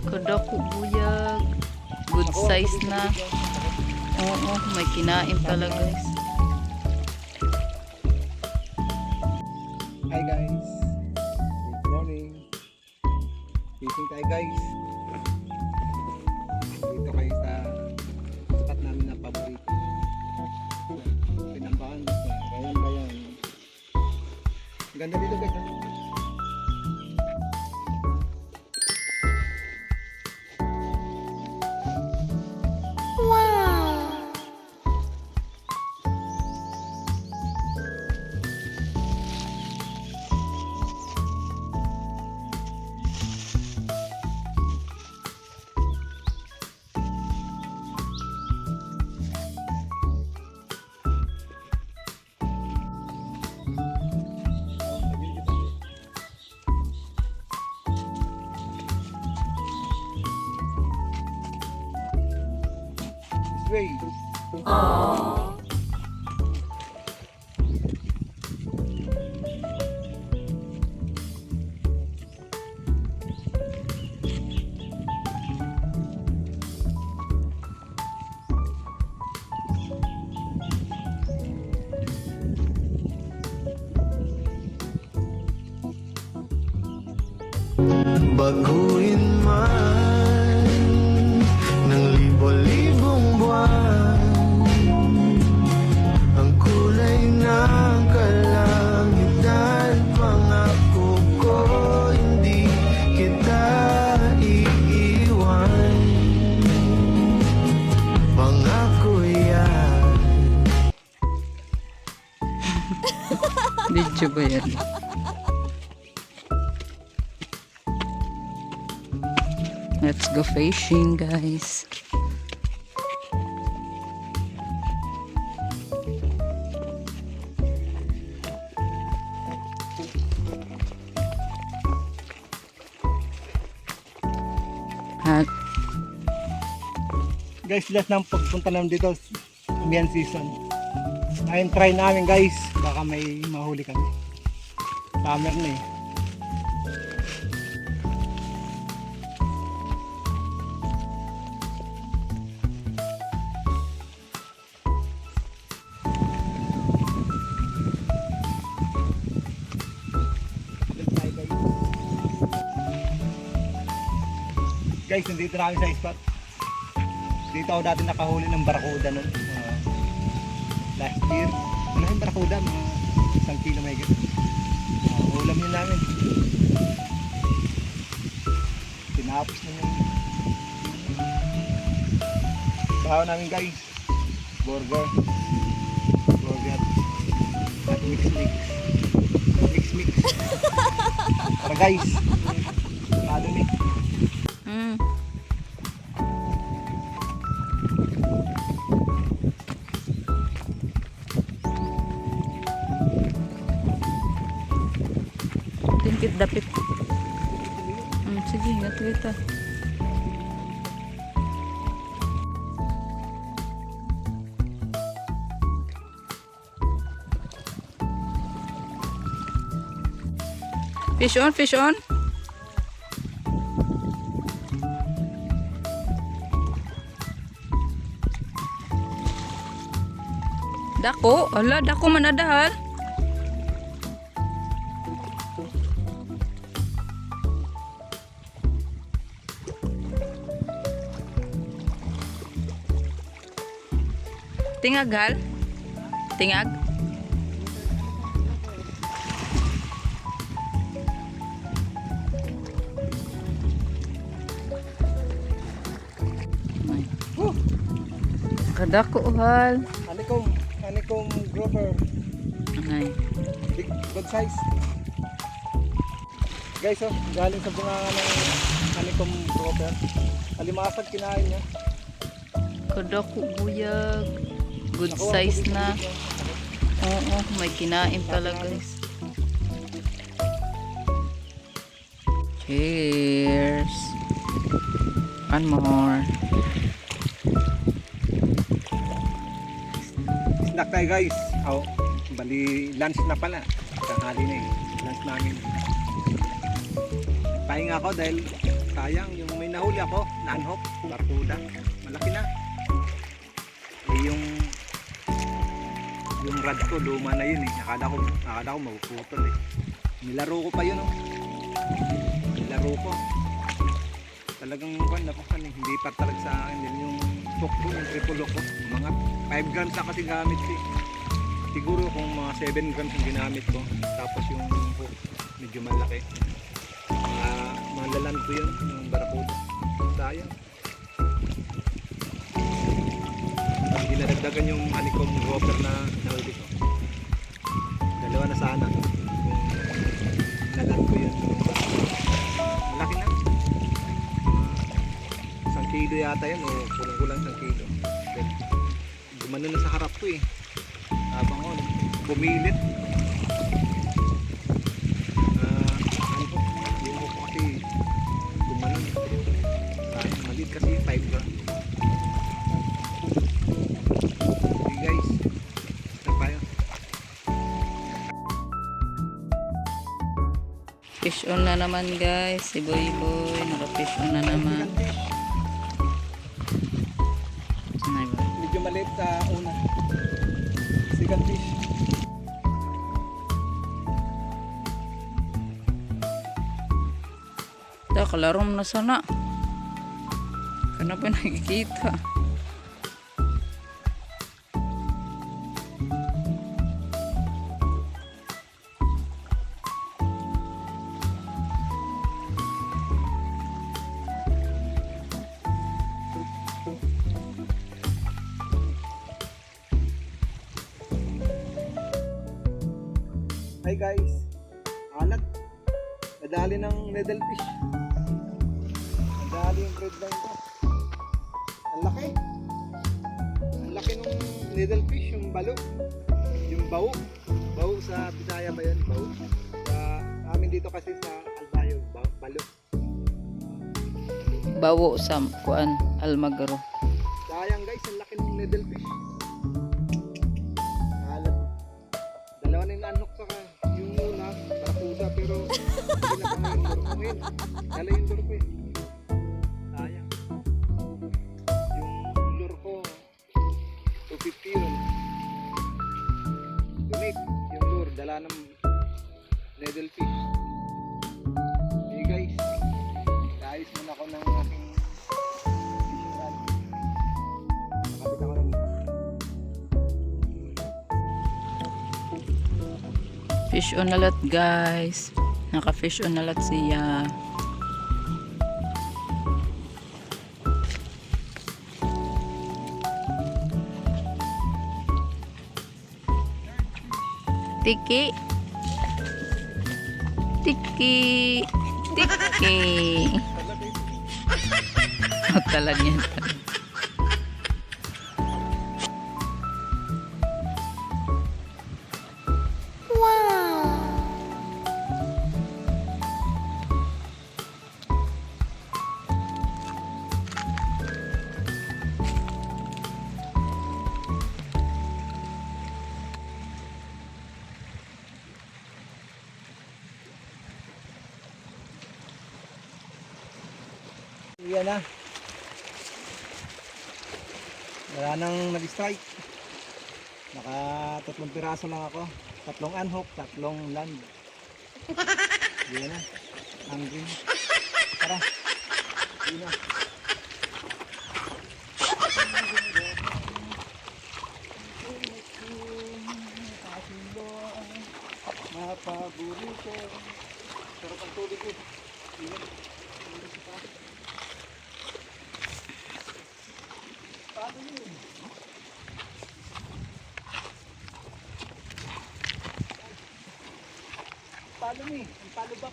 Kadako buyag. Good size na. Oo, may kinain pala guys. Hi guys. Good morning. Fishing tayo guys. Dito kayo sa spot namin na paborito. Pinambahan. Bayan. Ganda dito guys. Way. Baguhin man ng libo-libong buwan ang kulay ng kalangitan. Pangako ko hindi kita iiwan. Pangako yan. Video ba yan? Let's go fishing guys. At Guys, last ng pagpunta namin dito, Mian season. Ngayon try namin guys, baka may mahuli kami. Summer na eh. Guys, nandito na kami sa spot. Dito ako dati nakahuli ng barakuda nun. Last year. Malaking barakuda, mga 1 kilo may gano'n. Ulam yun namin. Tinapos na yun. Bahaw namin guys. Burger. At mix. Para guys. Madumi. tingkit dapit. Sige, ingat kita. Fish on. Dako manadahal. Tingag hal? Tingag? Kadako hal. Honeycomb grouper. Ay. Big, good size. Guys, galing sa bunganga ng honeycomb grouper. Alimasag kinain niya. Kadako buyag. Good size na. Oo, may kinain pala guys. Cheers. One more. Snack tayo guys. Bali lunch na pala. Tanghali na eh. Lunch namin. Pahinga ako dahil sayang yung may nahuli ako, nanhok, barkuda. Malaki na. Eh, yung rad ko, luma na yun eh. Akala ko mapuputol eh. Nilaro ko pa yun oh. Nilaro ko. Talagang napakan eh. Hindi pa talaga sa akin. Yun yung hook ko, yung triple hook ko. Mga 5 grams na kasi gamit ko eh. Siguro kung mga 7 grams yung ginamit ko. Tapos yung hook, medyo malaki. Malaland ko yun, yung barakuda. Sayang. Hindi nadagdagan yung honeycomb grouper na nahuli ko. Dalawa na sana. Kung naland ko yun. Malaki na. 1 kilo yata yun o kulang-kulang 1 kilo. Gumano na sa harap ko eh. Habang ko, bumilit. Yung hook ko kasi gumano. Maliit kasi 5 grams. Guys, start tayo. Fish on na naman guys. Si Boy Boy. Naka-fish on na naman. Ano ba? Medyo maliit sa una. Second fish. Kalaro mo na sana. Kana pa nakikita. Hi guys. Alat. Nadali ng needlefish. Nadali yung breadline ko. Ang laki. Ang laki nung needlefish, yung balo. Yung bawo. Bawo sa Bisaya ba yun? Bawo. Sa amin dito kasi sa Albayo, balo. Bawo sa kuan Almagro. Sayang guys, ang laki ng needlefish. Alat. Dalawa na yung nanok sa yung una, barakuda pero hindi na kaya yung lure ko ngayon. Dala yung lure ko eh. Sayang. Yung lure ko, 250 yun. Donate yung lure, dala ng needlefish. Hey guys, naayos muna ako ng aking fishing rod. Nakabit ako ng Fish on na lot guys. Naka-fish on na lot siya. Tiki. Tiki. Tiki. Talag yan. Yan na. Wala nang nag-strike. Naka 3 piraso lang ako. 3 unhook, 3 land. Yan na. Angry. Tara. Yan na. Mapaborito. Sarap ang tubig ko. Yan. Palo ni, ang palo back.